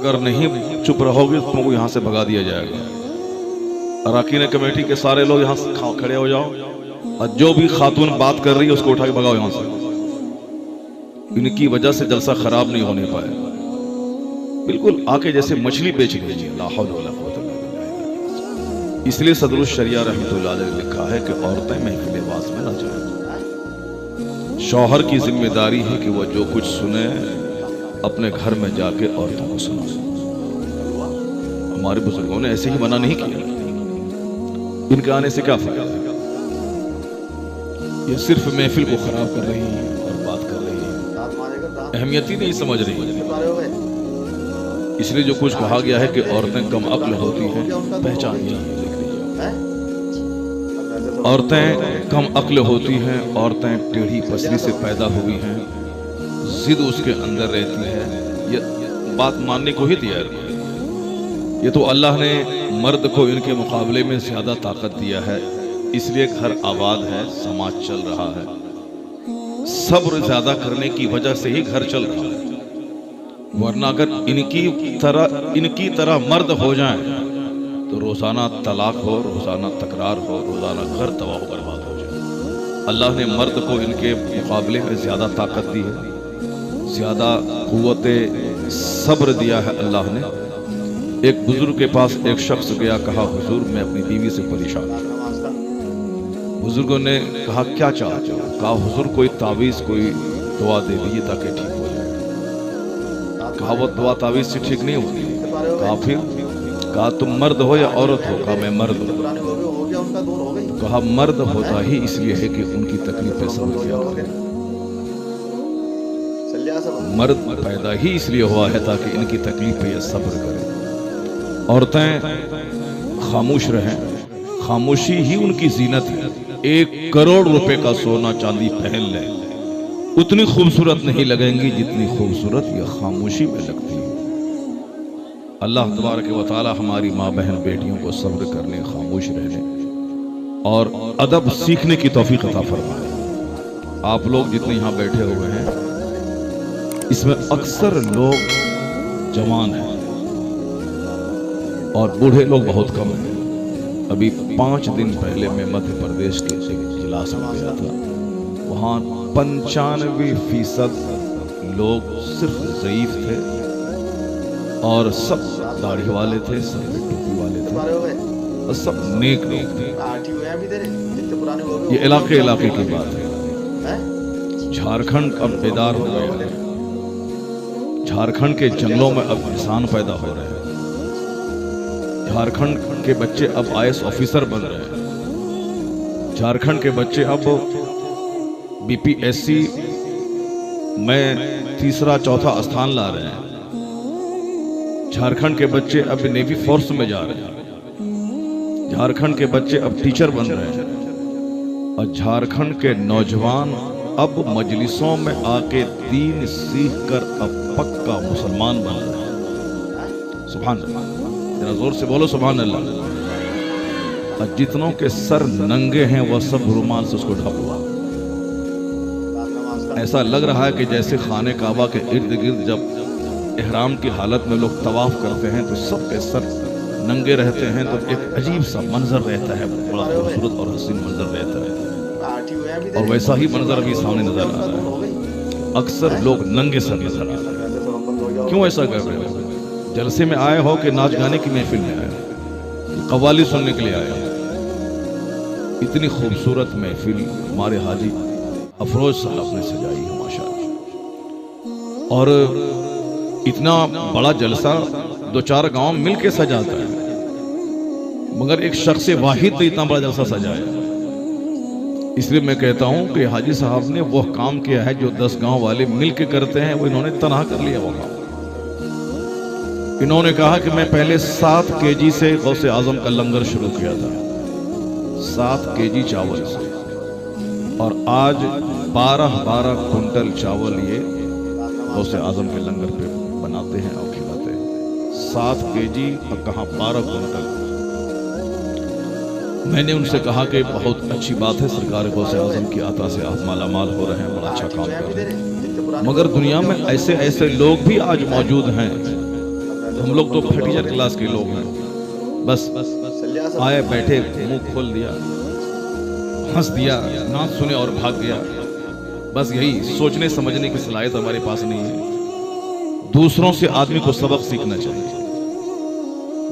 अगर नहीं चुप रहोगे तो तुमको यहाँ से भगा दिया जाएगा। अरकान कमेटी के सारे लोग यहाँ से खड़े हो जाओ और जो भी खातून बात कर रही है उसको उठा के भगाओ यहाँ से। इनकी वजह से जलसा खराब नहीं होने पाए। बिल्कुल आके जैसे मछली बेच लीजिए। इसलिए सदरुल शरिया रहमतुल्लाह अलैह ने लिखा है कि औरतें महफिल वाज़ में ना जाएं। शौहर की जिम्मेदारी है कि वह जो कुछ सुने अपने घर में जाके औरतों को सुनाए। हमारे बुजुर्गों ने ऐसे ही मना नहीं किया। इनके आने से क्या फायदा? ये सिर्फ महफिल को खराब कर रही है और बात कर रही है, अहमियत ही नहीं समझ रही है। इसलिए जो कुछ कहा गया है कि औरतें कम अक्ल होती हैं, पहचानिए, औरतें कम अक्ल होती हैं, औरतें टेढ़ी पसली से पैदा हुई हैं, जिद उसके अंदर रहती है। ये बात मानने को ही तैयार है। ये तो अल्लाह ने मर्द को इनके मुकाबले में ज्यादा ताकत दिया है, इसलिए घर आबाद है, समाज चल रहा है। सब्र ज्यादा करने की वजह से ही घर चल रहा है। वरना अगर इनकी तरह मर्द हो जाएं तो रोजाना तलाक हो, रोजाना तकरार हो, रोजाना घर तबाह बर्बाद हो जाए। अल्लाह ने मर्द को इनके मुकाबले में ज्यादा ताकत दी है, ज्यादा कुव्वते सब्र दिया है अल्लाह ने। एक बुजुर्ग के पास एक शख्स गया, कहा हुजूर मैं अपनी बीवी से परेशान हूं। बुजुर्गों ने कहा क्या चाहते हो? कहा हुजूर कोई तावीज, कोई दुआ दे दीजिए ताकि ठीक हो जाए। कहा वो दुआ तावीज से ठीक नहीं होती। कहा फिर? कहा तुम मर्द हो या औरत हो? कहा मैं मर्द हूं। कहा मर्द होता ही इसलिए है कि उनकी तकलीफें सब्र किया करें। मर्द पैदा ही इसलिए हुआ है ताकि इनकी तकलीफ पे सब्र करें। औरतें खामोश रहें, खामोशी ही उनकी जीनत है। 1 करोड़ रुपए का सोना चांदी पहन लें, उतनी खूबसूरत नहीं लगेंगी जितनी खूबसूरत यह खामोशी में लगती है। अल्लाह तबारक व तआला हमारी माँ बहन बेटियों को सब्र करने, खामोश रहने और अदब सीखने की तौफीक अता फरमाए। आप लोग जितने यहाँ बैठे हुए हैं इसमें अक्सर लोग जवान हैं और बूढ़े लोग बहुत कम हैं। अभी 5 दिन पहले मैं मध्य प्रदेश के इजलास में गया था। वहाँ 95% लोग सिर्फ ज़ईफ थे और सब दाढ़ी वाले थे, सब टोपी वाले थे और सब नेक लोग थे। ये इलाके की बात है। झारखंड अब बेदार हो गया है। झारखंड के जंगलों में अब इंसान पैदा हो रहे हैं। झारखंड के बच्चे अब IAS ऑफिसर बन रहे हैं। झारखंड के बच्चे अब BPSC में 3रा-4था स्थान ला रहे हैं। झारखंड के बच्चे अब नेवी फोर्स में जा रहे हैं। झारखंड के बच्चे अब टीचर बन रहे हैं और झारखंड के नौजवान अब मजलिसों में आके दीन सीख कर अब पक्का मुसलमान बन रहे हैं। सुभान अल्लाह, जरा जोर से बोलो सुभान अल्लाह। और जितनों के सर नंगे हैं वह सब रुमाल से उसको ढक हुआ। ऐसा लग रहा है कि जैसे खाने काबा के इर्द गिर्द जब इहराम की हालत में लोग तवाफ करते हैं तो सबके सर नंगे रहते हैं, तो एक अजीब सा मंजर रहता है, बड़ा खूबसूरत और हसीन मंजर रहता है। और वैसा ही मंजर अभी सामने नजर आ रहा है। अक्सर लोग नंगे सर नजर आ रहे हैं। क्यों ऐसा कर रहे हो? जलसे में आए हो कि नाच गाने की महफिल में आए हो, कव्वाली सुनने के लिए आए हो? इतनी खूबसूरत महफिल हमारे हाजी अफरोज साहब ने सजाई है माशाअल्लाह। और इतना बड़ा जलसा 2-4 गांव मिलके सजाता है, मगर एक शख्स वाहिद ने इतना बड़ा जलसा सजाया। इसलिए मैं कहता हूं कि हाजी साहब ने वो काम किया है जो 10 गांव वाले मिलके करते हैं, वो इन्होंने तनहा कर लिया वो काम। इन्होंने कहा कि मैं पहले 7 केजी से गौसे आजम का लंगर शुरू किया था, 7 केजी चावल से, और आज 12 कुंटल चावल ये गौसे आजम के लंगर पे बनाते हैं और खिलाते हैं। 7 केजी और कहाँ 12 कुंटल। मैंने उनसे कहा कि बहुत अच्छी बात है, सरकार गौसे आजम की आता से आप मालामाल हो रहे हैं, बड़ा अच्छा काम कर रहे हैं, मगर दुनिया में ऐसे ऐसे लोग भी आज मौजूद हैं हम लोग तो फटीचर क्लास के लोग हैं, बस आए बैठे मुंह खोल दिया, हंस दिया, ना सुने और भाग गया। बस यही सोचने समझने की सलाहियत हमारे पास नहीं है। दूसरों से आदमी को सबक सीखना चाहिए,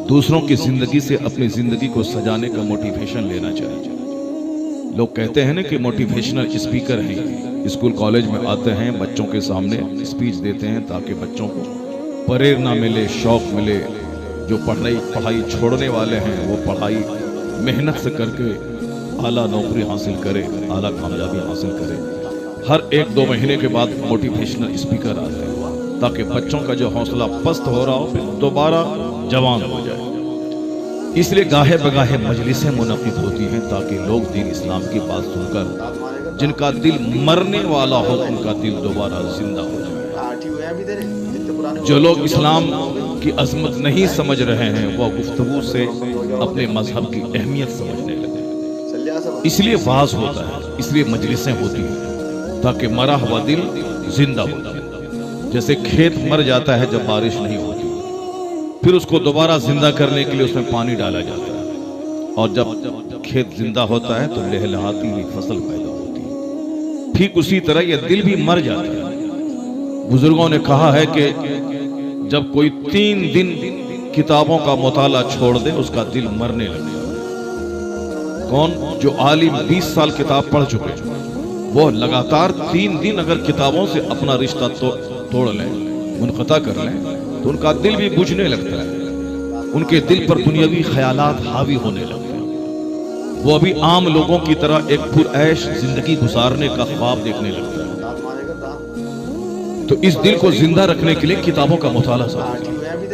दूसरों की जिंदगी से अपनी जिंदगी को सजाने का मोटिवेशन लेना चाहिए। लोग कहते हैं ना कि मोटिवेशनल स्पीकर हैं, स्कूल कॉलेज में आते हैं, बच्चों के सामने स्पीच देते हैं ताकि बच्चों को प्रेरणा मिले, शौक मिले। जो पढ़ाई छोड़ने वाले हैं वो पढ़ाई मेहनत से करके आला नौकरी हासिल करे, आला कामयाबी हासिल करे। हर 1-2 महीने के बाद मोटिवेशनल स्पीकर आते हैं ताकि बच्चों का जो हौसला पस्त हो रहा हो फिर दोबारा जवान हो जाए। इसलिए गाहे बगाहे मजलिसें मुनक़िद होती हैं ताकि लोग दीन इस्लाम की बात सुनकर जिनका दिल मरने वाला हो उनका दिल दोबारा जिंदा हो जाए। जो लोग इस्लाम की अजमत नहीं समझ रहे हैं वो गुफ्तगू से अपने मजहब की अहमियत समझने लगे। इसलिए वाज होता है, इसलिए मजलिसें होती हैं ताकि मरा हुआ दिल जिंदा हो जाए। जैसे खेत मर जाता है जब बारिश नहीं होती, फिर उसको दोबारा जिंदा करने के लिए उसमें पानी डाला जाता है, और जब खेत जिंदा होता है तो लहलहाती हुई फसल पैदा होती है। ठीक उसी तरह यह दिल भी मर जाता है। बुजुर्गों ने कहा है कि जब कोई 3 दिन किताबों का मुताला छोड़ दे उसका दिल मरने लगे। कौन? जो आलिम 20 साल किताब पढ़ चुके, वो लगातार 3 दिन अगर किताबों से अपना रिश्ता तोड़ लें, मुनक़ता कर लें, तो उनका दिल भी बुझने लगता है, उनके दिल पर दुनियावी ख्यालात हावी होने लगते हैं। वो अभी आम लोगों की तरह एक पुरऐश जिंदगी गुजारने का ख्वाब देखने लगता है। तो इस दिल को जिंदा रखने के लिए किताबों का मुताला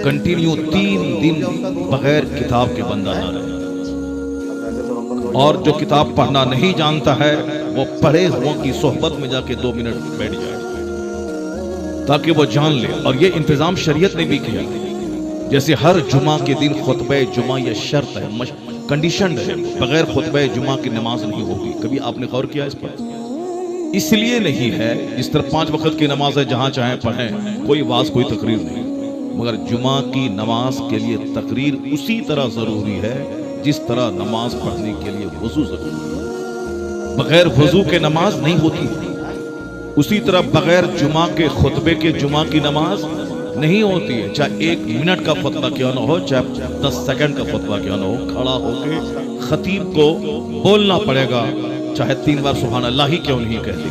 कंटिन्यू 3 दिन बगैर किताब के बंदा ना रहे। और जो किताब पढ़ना नहीं जानता है वो पढ़े हुओं की सोहबत में जाके 2 मिनट बैठ जाए ताकि वो जान ले। और ये इंतजाम शरीयत ने भी किया, जैसे हर जुमा के दिन खुतबे जुमा ये शर्त है, कंडीशन है, बगैर खुतबे जुमा की नमाज नहीं होगी। कभी आपने गौर किया इस पर? इसलिए नहीं है, जिस तरह 5 वक्त की नमाज है जहां चाहे पढ़ें, कोई वाज कोई तकरीर नहीं, मगर जुमा की नमाज के लिए तकरीर उसी तरह जरूरी है जिस तरह नमाज पढ़ने के लिए वजू जरूरी है। बगैर वजू के नमाज नहीं होती। उसी तरह बगैर जुमा के खुतबे के जुमा की नमाज नहीं होती है। चाहे 1 मिनट का खुतबा क्यों ना हो, चाहे 10 सेकंड का खुतबा क्यों ना हो, खड़ा होके खतीब को बोलना पड़ेगा, चाहे 3 बार सुभान अल्लाह ही क्यों नहीं कहते।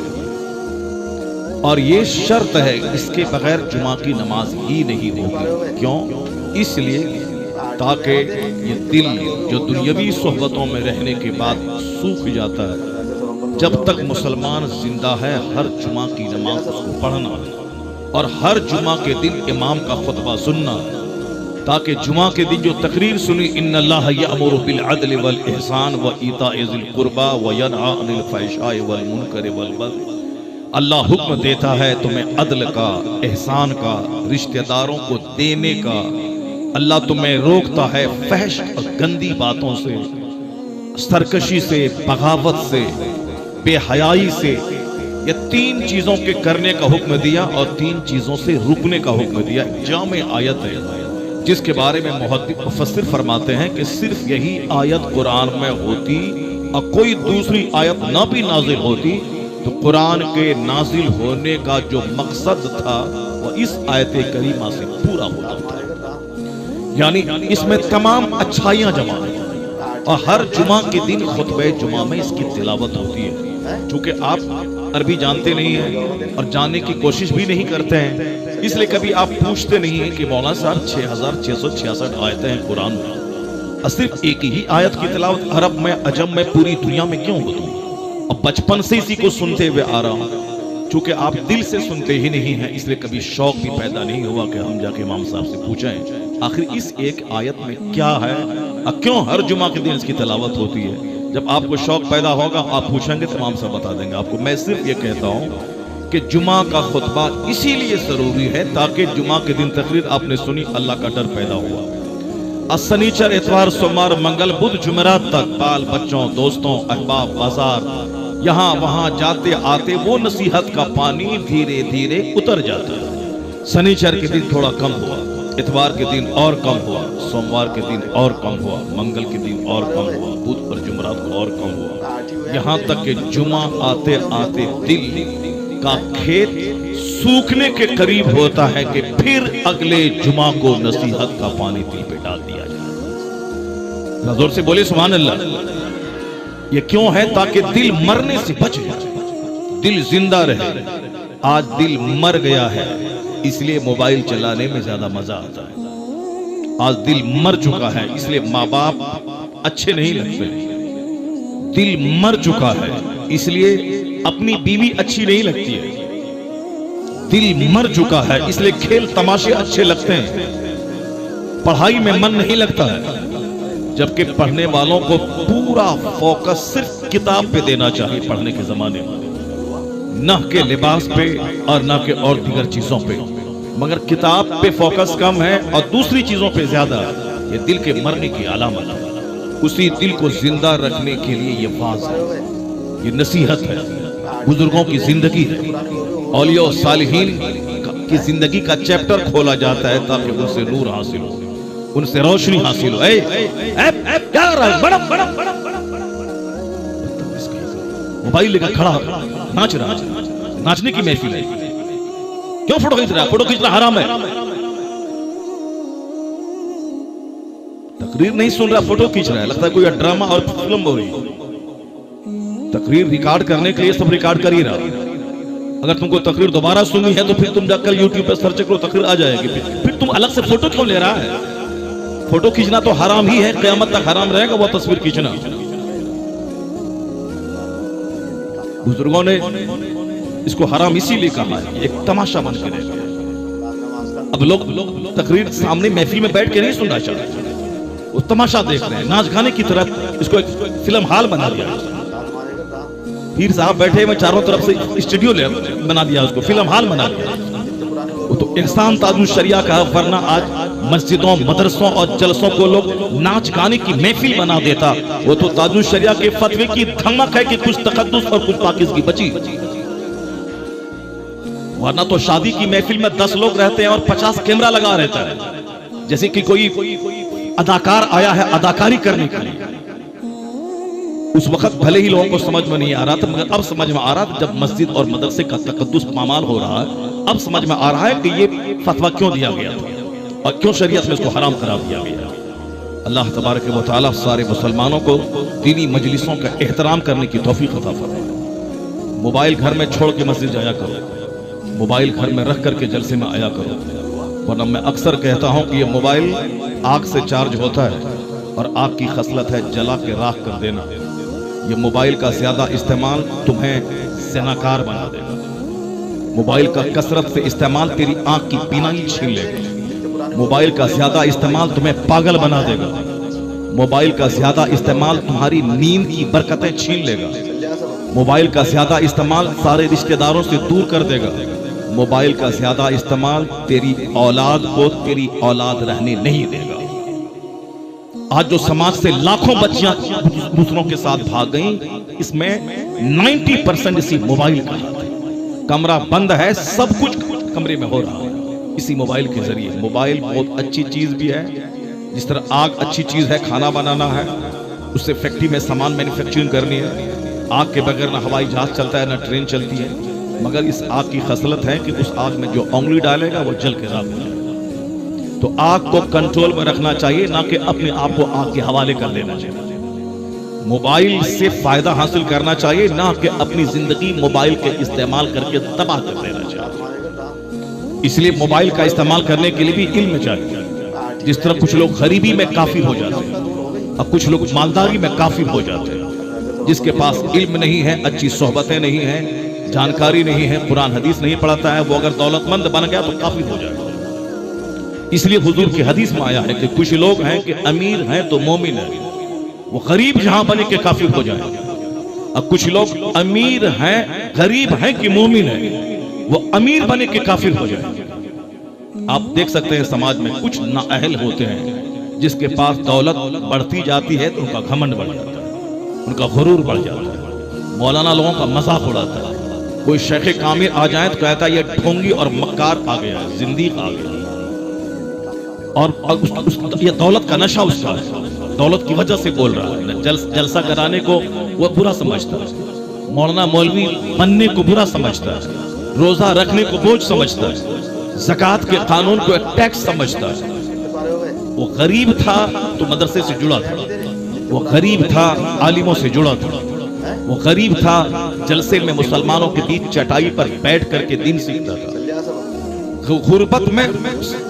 और ये शर्त है, इसके बगैर जुमा की नमाज ही नहीं होगी। क्यों? इसलिए ताकि ये दिल जो दुनियावी सोहबतों में रहने के बाद सूख जाता है, जब तक मुसलमान जिंदा है हर जुमा की नमाज उसको पढ़ना और हर जुमा के दिन इमाम का खुतबा सुनना, ताकि जुमा के दिन जो तकरीर सुनी, इन्नल्लाह यअमुरु बिल अदल वल इहसान व ईताइ ज़िल कुर्बा व यनहा अनिल फ़हशाइ वल मुनकर वल बग़य, अल्लाह हुक्म देता है तुम्हें अदल का, एहसान का, रिश्तेदारों को देने का। अल्लाह तुम्हें रोकता है फहश और गंदी बातों से, सरकशी से, बगावत से, बेहयाई से। ये 3 चीजों के करने का हुक्म दिया और 3 चीजों से रुकने का हुक्म दिया। जामे आयत है जिसके बारे में मुफस्सिर फरमाते हैं कि सिर्फ यही आयत कुरान में होती और कोई दूसरी आयत ना भी नाजिल होती तो कुरान के नाजिल होने का जो मकसद था वो इस आयत करीमा से पूरा होता था। यानी इसमें तमाम अच्छाइयां जमा है और हर जुमा के दिन खुतबे जुमा में इसकी तिलावत होती है। चूंकि आप अरबी जानते नहीं हैं और जानने की कोशिश भी नहीं करते हैं, इसलिए कभी आप पूछते नहीं हैं कि मौलाना साहब 6666 आयतें हैं कुरान में और सिर्फ एक ही आयत की तिलावत अरब में, अजम में, पूरी दुनिया में क्यों होती है? और बचपन से इसी को सुनते हुए आ रहा हूं। चूंकि आप दिल से सुनते ही नहीं हैं, इसलिए कभी शौक भी पैदा नहीं हुआ कि हम जाके इमाम साहब से पूछें आखिर इस एक आयत में क्या है और क्यों हर जुमा के दिन इसकी तिलावत होती है। जब आपको शौक पैदा होगा आप पूछेंगे तो इमाम साहब बता देंगे आपको। मैं सिर्फ ये कहता हूं कि जुमा का खुतबा इसीलिए जरूरी है ताकि जुमा के दिन तकरीर आपने सुनी, अल्लाह का डर पैदा हुआ। शनिचर, इतवार, सोमवार, मंगल, बुध, जुमेरात तक बाल बच्चों, दोस्तों, अहबाब, बाजार, यहाँ वहां जाते आते वो नसीहत का पानी धीरे धीरे उतर जाता है। शनिचर के दिन थोड़ा कम हुआ, इतवार के दिन और कम हुआ, सोमवार के दिन और कम हुआ, मंगल के दिन और कम हुआ, बुध और जुमरात को और कम हुआ, यहाँ तक कि जुमा आते आते दिल का खेत सूखने के करीब होता है कि फिर अगले जुमा को नसीहत का पानी दिल पे डाल दिया जाए। जोर से बोले सुभान अल्लाह। ये क्यों है? ताकि दिल मरने से बच जाए, दिल जिंदा रहे। आज दिल मर गया है, इसलिए मोबाइल चलाने में ज्यादा मजा आता है। आज दिल मर चुका है, इसलिए माँ बाप अच्छे नहीं लगते। दिल मर चुका है, इसलिए अपनी बीवी अच्छी नहीं लगती है। दिल मर चुका है, इसलिए खेल तमाशे अच्छे लगते हैं, पढ़ाई में मन नहीं लगता है। जबकि पढ़ने वालों को पूरा फोकस सिर्फ किताब पे देना चाहिए पढ़ने के जमाने में, न के लिबास पे और न के और दीगर चीजों पे। मगर किताब पे फोकस कम है और दूसरी चीजों पे ज्यादा। ये दिल के मरने की अलामत है। उसी दिल को जिंदा रखने के लिए ये वाज है, ये नसीहत है, बुजुर्गों की जिंदगी है, औलिया और सालिहीन की जिंदगी का चैप्टर खोला जाता है ताकि उनसे नूर हासिल हो, उनसे रोशनी हासिल हो। क्या रहा है? बड़ा बड़ा बड़ा मोबाइल लेकर खड़ा नाच रहा, नाचने की महफिल है। क्यों फोटो खींच रहा? फोटो खींचना हराम है। तकरीर नहीं सुन रहा, फोटो खींच रहा है, लगता है कोई ड्रामा और फिल्म हो रही। तकरीर रिकॉर्ड करने के लिए सब रिकॉर्ड कर ही रहा। अगर तुमको तकरीर दोबारा सुननी है तो फिर तुम जाकर यूट्यूब पर सर्च करो, तकरीर आ जाएगी। फिर तुम अलग से फोटो क्यों ले रहा है? फोटो खींचना तो हराम ही है, क़यामत तक हराम रहेगा वो तस्वीर खींचना। बुजुर्गों ने इसको हराम इसीलिए कहा है, एक तमाशा बन के रहेगा। अब लोग तकरीर सामने महफिल में बैठ के नहीं सुनना चाहते, वो तमाशा देख रहे हैं, नाच गाने की तरफ इसको एक फिल्म हाल बना दिया। पीर साहब बैठे हुए चारों तरफ से स्टूडियो बना दिया, उसको फिल्म हाल बना दिया। वो तो इंसान ताजुल शरिया का, वरना आज मस्जिदों मदरसों और जलसों को लोग नाच गाने की महफिल बना देता। वो तो ताजुल शरिया के फतवे की धमक है कि कुछ तकद्दुस और कुछ पाकिज़गी बची, वरना तो शादी की महफिल में 10 लोग रहते हैं और 50 कैमरा लगा रहता है, जैसे कि कोई अदाकार आया है अदाकारी करने के लिए। उस वक्त भले ही लोगों को समझ में नहीं आ रहा था, मगर अब समझ में आ रहा था जब मस्जिद और मदरसे का तकद्दुस पामाल हो रहा है। अब समझ में आ रहा है कि ये फतवा क्यों दिया गया था और क्यों शरीयत में इसको हराम करार दिया गया। अल्लाह तबारक व तआला सारे मुसलमानों को दीनी मजलिसों का एहतराम करने की तौफीक अता फरमाए। मोबाइल घर में छोड़ के मस्जिद जाया करो, मोबाइल घर में रख करके जलसे में आया करो, वरना मैं अक्सर कहता हूं कि ये मोबाइल आग से चार्ज होता है और आग की खसलत है जला के राख कर देना। ये मोबाइल का ज्यादा इस्तेमाल तुम्हें ज़िनाकार बना देगा। मोबाइल का कसरत से इस्तेमाल तेरी आंख की बीनाई छीन लेगा। मोबाइल का ज्यादा इस्तेमाल तुम्हें पागल बना देगा। मोबाइल का ज्यादा इस्तेमाल तुम्हारी नींद की बरकतें छीन लेगा। मोबाइल का ज्यादा इस्तेमाल सारे रिश्तेदारों से दूर कर देगा। मोबाइल का ज्यादा इस्तेमाल तेरी औलाद को तेरी औलाद रहने नहीं देगा। आज जो समाज से लाखों बच्चियां दूसरों के साथ भाग गईं, इसमें 90% इसी मोबाइल का हाथ है। कमरा बंद है, सब कुछ कमरे में हो रहा है इसी मोबाइल के जरिए। मोबाइल बहुत अच्छी चीज भी है, जिस तरह आग अच्छी चीज है, खाना बनाना है, उससे फैक्ट्री में सामान मैन्युफैक्चरिंग करनी है। आग के बगैर ना हवाई जहाज चलता है ना ट्रेन चलती है। मगर इस आग की खसलत है कि उस आग में जो उंगली डालेगा वो जल के राख हो जाएगा। तो आग को कंट्रोल में रखना चाहिए, ना कि अपने आप को आग के हवाले कर देना चाहिए। मोबाइल से फायदा हासिल करना चाहिए, ना कि अपनी जिंदगी मोबाइल के इस्तेमाल करके तबाह कर देना चाहिए। इसलिए मोबाइल का इस्तेमाल करने के लिए भी इल्म चाहिए। जिस तरह कुछ लोग गरीबी में काफिर हो जाते हैं और कुछ लोग मालदारी में काफिर हो जाते हैं। जिसके पास इल्म नहीं है, अच्छी सोहबतें नहीं है, जानकारी नहीं है, कुरान हदीस नहीं पढ़ता है, वो अगर दौलतमंद बन गया तो काफिर हो जाएगा। इसलिए हुजूर की हदीस में आया है कि कुछ लोग हैं कि अमीर हैं तो मोमिन है, वो गरीब जहां बने के काफिर हो जाए। और कुछ लोग अमीर हैं गरीब हैं कि मोमिन है, वो अमीर बने के काफिर हो जाए। आप देख सकते हैं समाज में कुछ नाअहल होते हैं, जिसके पास दौलत बढ़ती जाती है तो उनका घमंड बढ़ जाता है, उनका गुरूर बढ़ जाता है, मौलाना लोगों का मजाक उड़ाता है। कोई शेख कामिल आ जाए तो कहता है ये ढोंगी और मक्कार आ गया, जिंदीक आ गया। और ये दौलत का नशा उसका है, दौलत की वजह से बोल रहा है। जलसा कराने को वो बुरा समझता है, मौलाना मौलवी बनने को बुरा समझता है, रोजा रखने को बोझ समझता है, ज़कात के कानून को एक टैक्स समझता है। वो गरीब था तो मदरसे से जुड़ा था, वो गरीब था आलिमों से जुड़ा था, वो गरीब था जलसे में मुसलमानों के बीच चटाई पर बैठ करके दीन सीखता था। गुर्बत में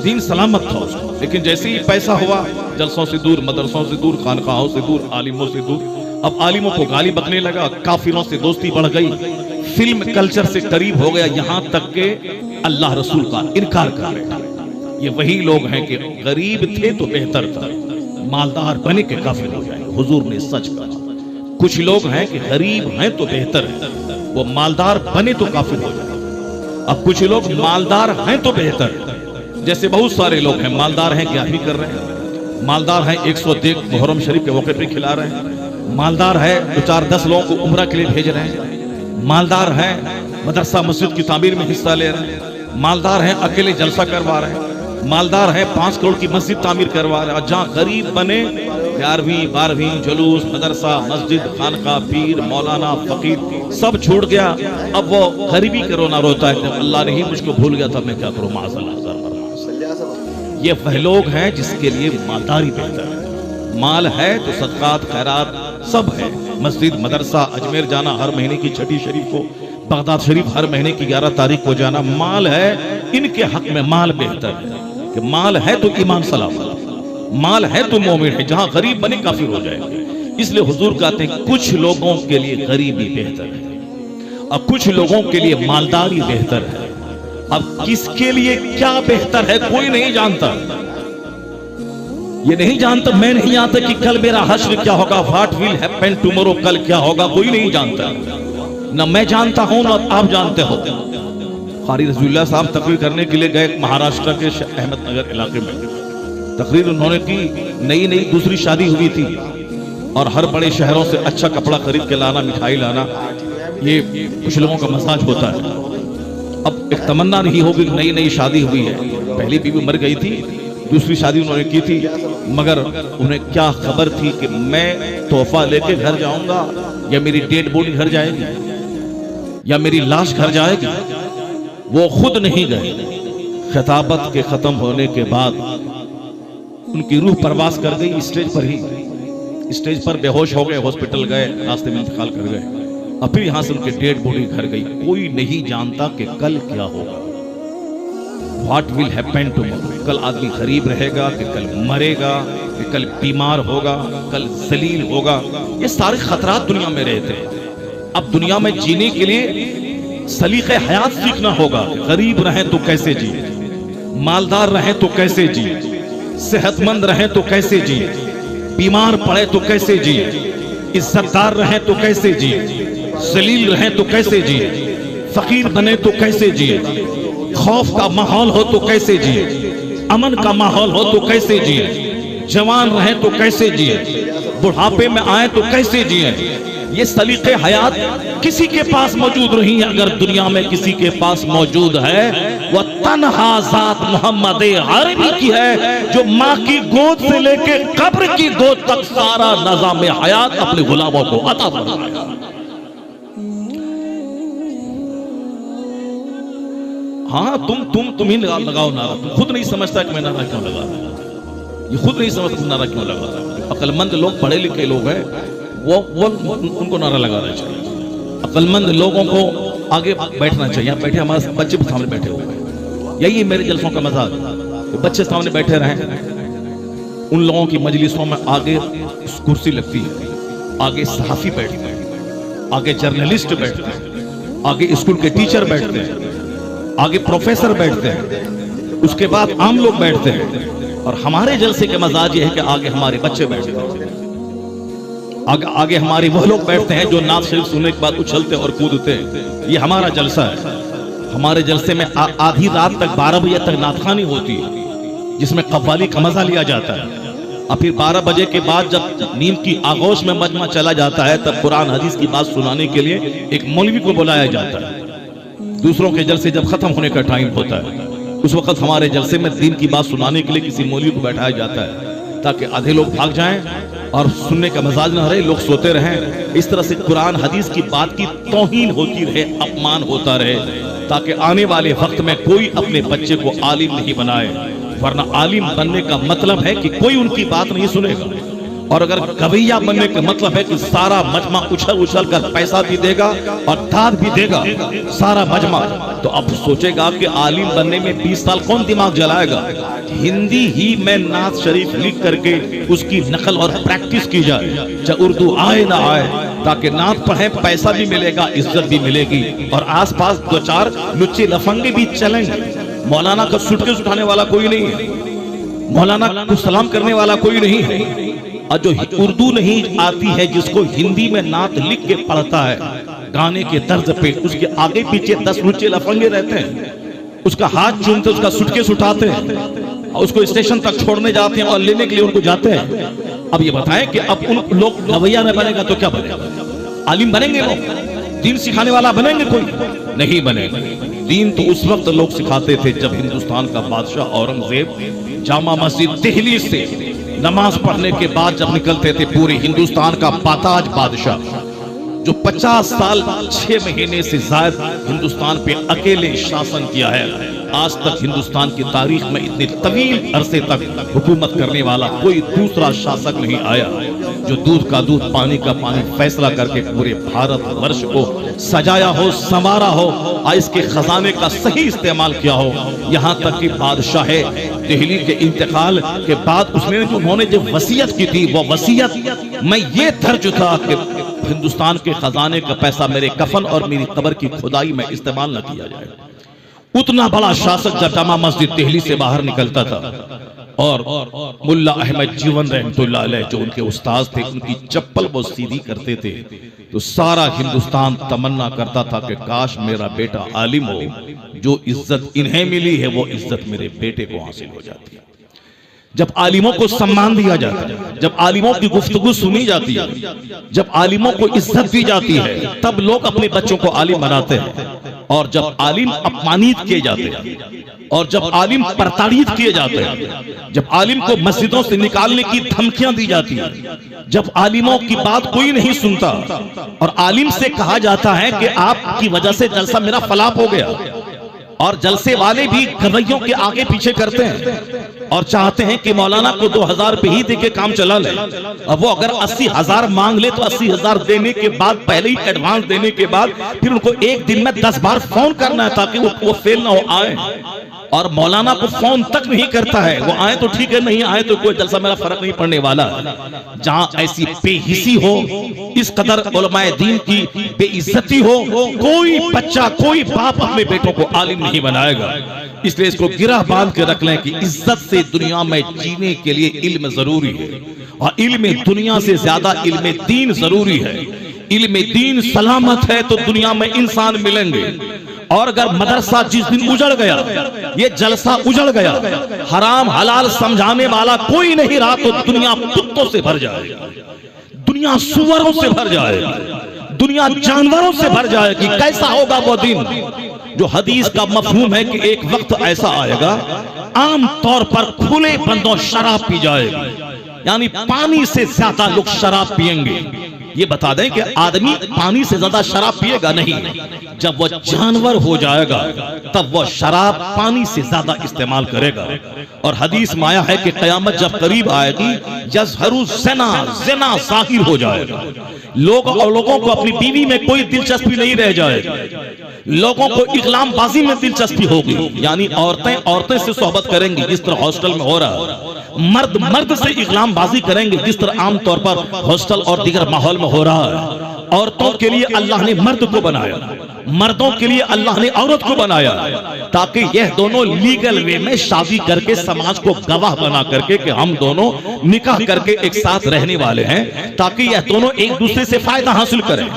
दीन सलामत था उसको, लेकिन जैसे ही पैसा हुआ जलसों से दूर, मदरसों से दूर, खानकाहों से दूर, आलिमों से दूर। अब आलिमों को गाली बकने लगा, काफिरों से दोस्ती बढ़ गई, फिल्म कल्चर से करीब हो गया, यहां तक के अल्लाह रसूल का इनकार कर बैठा। ये वही लोग हैं कि गरीब थे तो बेहतर था, मालदार बने के काफिर हो जाए। हुजूर ने सच कहा। कुछ लोग हैं कि गरीब हैं तो बेहतर है, वो मालदार बने तो काफिर हो जाए। अब कुछ लोग मालदार हैं तो बेहतर है, जैसे बहुत सारे लोग हैं मालदार हैं, क्या भी कर रहे हैं, मालदार हैं 100 देख मुहर्रम शरीफ के मौके पे खिला रहे हैं, मालदार है 2-4-10 लोगों को उम्रा के लिए भेज रहे हैं, मालदार है मदरसा मस्जिद की तामीर में हिस्सा ले रहे हैं, मालदार हैं अकेले जलसा करवा रहे हैं, मालदार है 5 करोड़ की मस्जिद तामीर करवा रहे हैं। और जहाँ गरीब बने 11वीं 12वीं जुलूस, मदरसा, मस्जिद, खानका, पीर, मौलाना, फकीर सब छूट गया। अब वो गरीबी के रोना रोता है, अल्लाह ने ही मुझको भूल गया था, मैं क्या करूँ। ये वह लोग हैं जिसके लिए मालदारी बेहतर है। माल है तो सदकात खैरात सब है, मस्जिद, मदरसा, अजमेर जाना हर महीने की 6 शरीफ को, बगदाद शरीफ हर महीने की 11 तारीख को जाना, माल है। इनके हक में माल बेहतर है कि माल है तो ईमान सलामत, माल है तो मोमिन है। जहां गरीब बने काफिर हो जाएगा। इसलिए हुजूर कहते हैं कुछ लोगों के लिए गरीबी बेहतर है और कुछ लोगों के लिए मालदारी बेहतर है। अब किसके लिए क्या बेहतर है कोई नहीं जानता, ये नहीं जानता, मैं नहीं जानता कि कल मेरा हश्र क्या होगा, व्हाट विल हैपन टुमारो, कल क्या होगा कोई नहीं जानता। न मैं जानता हूं न आप जानते हो। कारी रसूलुल्लाह साहब तकरीर करने के लिए गए महाराष्ट्र के अहमदनगर इलाके में। तकरीर उन्होंने की, नई नई दूसरी शादी हुई थी और हर बड़े शहरों से अच्छा कपड़ा खरीद के लाना, मिठाई लाना, ये कुछ लोगों का मसाज होता है। अब एक तमन्ना नहीं होगी, नई नई शादी हुई है, पहली बीवी मर गई थी, दूसरी शादी उन्होंने की थी, मगर उन्हें क्या खबर थी कि मैं तोहफा लेके घर जाऊंगा या मेरी डेड बॉडी घर जाएगी या मेरी लाश घर जाएगी। वो खुद नहीं गए। खिताबत के खत्म होने के बाद उनकी रूह परवास कर गई स्टेज पर ही, स्टेज पर बेहोश हो गए, हॉस्पिटल गए, रास्ते में इंतकाल कर गए और फिर यहां से उनकी डेड बॉडी घर गई। कोई नहीं जानता कि कल क्या होगा, व्हाट विल हैपन टुमारो, कल आदमी गरीब रहेगा कि कल मरेगा कि कल बीमार होगा, कल जलील होगा। ये सारे खतरात दुनिया में रहते हैं। अब दुनिया में जीने के लिए सलीक़े हयात सीखना होगा। गरीब रहें तो कैसे जिए, मालदार रहें तो कैसे जिए, सेहतमंद रहें तो कैसे जिए, बीमार पड़े तो कैसे जिए, इज्जतदार रहें तो कैसे जिए, जलील रहें तो कैसे जिए, फकीर बने तो कैसे जिए, खौफ का माहौल हो तो कैसे जिए, अमन का माहौल हो तो कैसे जिए, जवान रहें तो कैसे जिए, बुढ़ापे में आए तो कैसे जिए। ये सलीक़े हयात किसी के पास मौजूद नहीं है। अगर दुनिया में किसी के पास मौजूद है वह तन्हा ज़ात मोहम्मद अरबी की है, जो माँ की गोद से लेके कब्र की गोद तक सारा निज़ाम हयात अपने गुलामों को अता फरमाया। हाँ, तुम ही लगाओ नारा। तुम खुद नहीं समझता कि मैं नारा क्यों लगा रहा हूं, ये खुद नहीं समझता नारा क्यों लगा रहा हूं। अक्लमंद लोग, पढ़े लिखे लोग हैं, वो उनको नारा लगाना चाहिए। अक्लमंद लोगों को आगे बैठना चाहिए। यहाँ बैठे हमारे बच्चे सामने बैठे हुए हैं, यही मेरे जलसों का मजाक, बच्चे सामने बैठे रहें। उन लोगों की मजलिसों में आगे कुर्सी लगती है, आगे सहाफी बैठते हैं, आगे जर्नलिस्ट बैठते हैं, आगे स्कूल के टीचर बैठते हैं, आगे प्रोफेसर बैठते हैं, उसके बाद आम लोग बैठते हैं। और हमारे जलसे के मजाज ये है कि आगे हमारे बच्चे बैठते हैं, आगे हमारे वो लोग बैठते हैं जो नात शरीफ सुनने के बाद उछलते और कूदते हैं। ये हमारा जलसा है। हमारे जलसे में आधी रात तक 12 बजे तक नातखानी होती है, जिसमें कव्वाली का मजा लिया जाता है। और फिर 12 बजे के बाद जब नींद की आगोश में मजमा चला जाता है, तब कुरान हदीस की बात सुनाने के लिए एक मौलवी को बुलाया जाता है। दूसरों के जलसे जब खत्म होने का टाइम होता है उस वक्त हमारे जलसे में दीन की बात सुनाने के लिए किसी मौलवी को बैठाया जाता है ताकि आधे लोग भाग जाएं और सुनने का मजाज न रहे, लोग सोते रहें। इस तरह से कुरान हदीस की बात की तौहीन होती रहे, अपमान होता रहे, ताकि आने वाले वक्त में कोई अपने बच्चे को आलिम नहीं बनाए। वरना आलिम बनने का मतलब है कि कोई उनकी बात नहीं सुनेगा, और अगर गवैया बनने का मतलब है कि सारा मजमा उछल उछल कर पैसा भी देगा और दाद भी देगा सारा मजमा, तो अब सोचेगा कि आलिम बनने में 20 साल कौन दिमाग जलाएगा। हिंदी ही में नात शरीफ लिख करके उसकी नकल और प्रैक्टिस की जाए, चाहे उर्दू आए ना आए, ताकि नात पढ़े, पैसा भी मिलेगा, इज्जत भी मिलेगी, और आसपास दो चार लुच्चे लफंगे भी चलेंगे। मौलाना का सुटकेस उठाने वाला कोई नहीं है, मौलाना को सलाम करने वाला कोई नहीं है। और जो उर्दू नहीं आती है, जिसको हिंदी में नात लिख के पढ़ता है गाने के तर्ज पे, उसके आगे पीछे 10 लुच्चे लफंगे रहते हैं, उसका हाथ चूमते, उसका सुटकेस उठाते हैं और उसको स्टेशन तक छोड़ने जाते हैं और लेने के लिए उनको जाते हैं। अब ये बताएं कि अब उन लोग गवैया में बनेगा तो क्या बनेगा? आलिम बनेंगे लोग? दीन सिखाने वाला बनेंगे? कोई नहीं बनेगा। दीन तो उस वक्त लोग सिखाते थे जब हिंदुस्तान का बादशाह औरंगजेब जामा मस्जिद दिल्ली से नमाज पढ़ने के बाद जब निकलते थे, पूरे हिंदुस्तान का बाताज बादशाह जो 50 साल 6 महीने से ज्यादा हिंदुस्तान पे अकेले शासन किया है, आज तक हिंदुस्तान की तारीख में इतने तवील अरसे तक हुकूमत करने वाला कोई दूसरा शासक नहीं आया जो दूध का दूध पानी का पानी फैसला करके पूरे भारत वर्ष को सजाया हो, संवारा हो, और इसके खजाने का सही इस्तेमाल किया हो। यहाँ तक कि बादशाह दिल्ली के इंतकाल के बाद उन्होंने जो वसीयत की थी, वो वसीयत में ये दर्ज था कि हिंदुस्तान के खजाने का पैसा मेरे कफन और मेरी कब्र की खुदाई में इस्तेमाल न किया जाए। उतना बड़ा शासक जब जामा मस्जिद दिल्ली से बाहर निकलता था और मुल्ला अहमद जीवन रहमतुल्लाह अलैह जो उनके उस्ताद थे, उनकी चप्पल वो सीधी करते थे, तो सारा हिंदुस्तान तमन्ना करता था कि काश मेरा बेटा आलिम हो, जो इज्जत इन्हें मिली है वो इज्जत मेरे बेटे को हासिल हो जाती है। जब आलिमों को सम्मान दिया जाता है, जब आलिमों की गुफ्तगू सुनी जाती है, जब आलिमों को इज्जत दी जाती है, तब लोग अपने बच्चों को आलिम बनाते हैं। और जब आलिम अपमानित किए जाते हैं और जब आलिम प्रताड़ित किए जाते हैं, जब आलिम को मस्जिदों से निकालने की धमकियां दी जाती है, जब आलिमों की बात कोई नहीं सुनता और आलिम से कहा जाता है कि आपकी वजह से जलसा मेरा फलाप हो गया, और जलसे वाले भी गवैयों के आगे पीछे करते हैं और चाहते हैं कि मौलाना को 2000 रुपए ही देके काम चला ले। अब वो अगर 80,000 मांग ले तो 80,000 देने के बाद, पहले ही एडवांस देने के बाद, फिर उनको एक दिन में 10 बार फोन करना है ताकि वो फेल ना हो आए। और मौलाना को फोन तक नहीं करता है, वो आए तो ठीक है, नहीं आए तो कोई जलसा मेरा फर्क नहीं पड़ने वाला। जहां ऐसी बेहिसी हो, इस कदर उलमाए दीन की बेइज्जती हो, कोई बच्चा, कोई बाप अपने बेटों को आलिम नहीं बनाएगा। इसलिए इसको गिरह बांध के रख लें कि इज्जत से दुनिया में जीने के लिए इल्म जरूरी है, और इल्म दुनिया से ज्यादा इल्म दीन जरूरी है। इल्म दीन सलामत है तो दुनिया में इंसान मिलेंगे, और अगर मदरसा जिस दिन उजड़ गया, ये जलसा उजड़ गया, हराम हलाल समझाने वाला कोई नहीं रहा, तो दुनिया कुत्तों से भर जाएगी, दुनिया सुअरों से भर जाएगी, दुनिया जानवरों से भर जाएगी। कैसा होगा वो दिन? जो हदीस का मफहूम है कि एक वक्त ऐसा आएगा, आम तौर पर खुले बंदों शराब पी जाएगी, यानी पानी से ज्यादा लोग शराब पिएंगे। ये बता दें कि आदमी पानी से ज्यादा शराब पिएगा नहीं, जब वो जानवर हो जाएगा तब वो शराब पानी से ज्यादा इस्तेमाल करेगा। और हदीस में आया है कि कयामत जब करीब आएगी, यज़हरु ज़िना, ज़िना ज़ाहिर हो जाएगा। लोगों को अपनी बीवी में कोई दिलचस्पी नहीं रह जाएगी, लोगों को इकलामबाजी में दिलचस्पी होगी, यानी औरतें से सोहबत करेंगी जिस तरह हॉस्टल में हो रहा है, मर्द से इकलामबाजी करेंगे जिस तरह आमतौर पर हॉस्टल और दीगर माहौल में हो रहा है। औरतों के लिए अल्लाह ने मर्द को बनाया, मर्दों के लिए अल्लाह ने औरत को बनाया, ताकि यह दोनों लीगल वे में शादी करके समाज को गवाह बना करके कि हम दोनों निकाह करके एक साथ रहने वाले हैं, ताकि यह दोनों एक दूसरे से फायदा हासिल करें।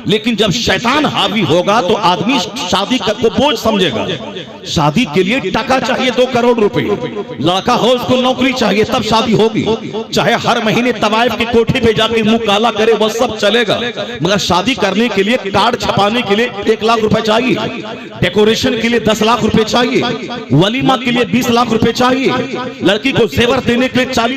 लेकिन जब शैतान हावी होगा तो आदमी शादी को बोझ समझेगा। शादी के लिए टका चाहिए 2 करोड़ रुपए, लड़का हो उसको नौकरी चाहिए तब शादी होगी, चाहे हर महीने तवाइफ की कोठी पे जाके मुंह काला करे वो सब चलेगा, मगर शादी करने के लिए कार्ड छपाने के लिए 1 लाख रुपए चाहिए, डेकोरेशन के लिए 10 लाख रुपए चाहिए, वलीमा के लिए 20 लाख रुपए चाहिए, लड़की को जेवर देने के लिए 40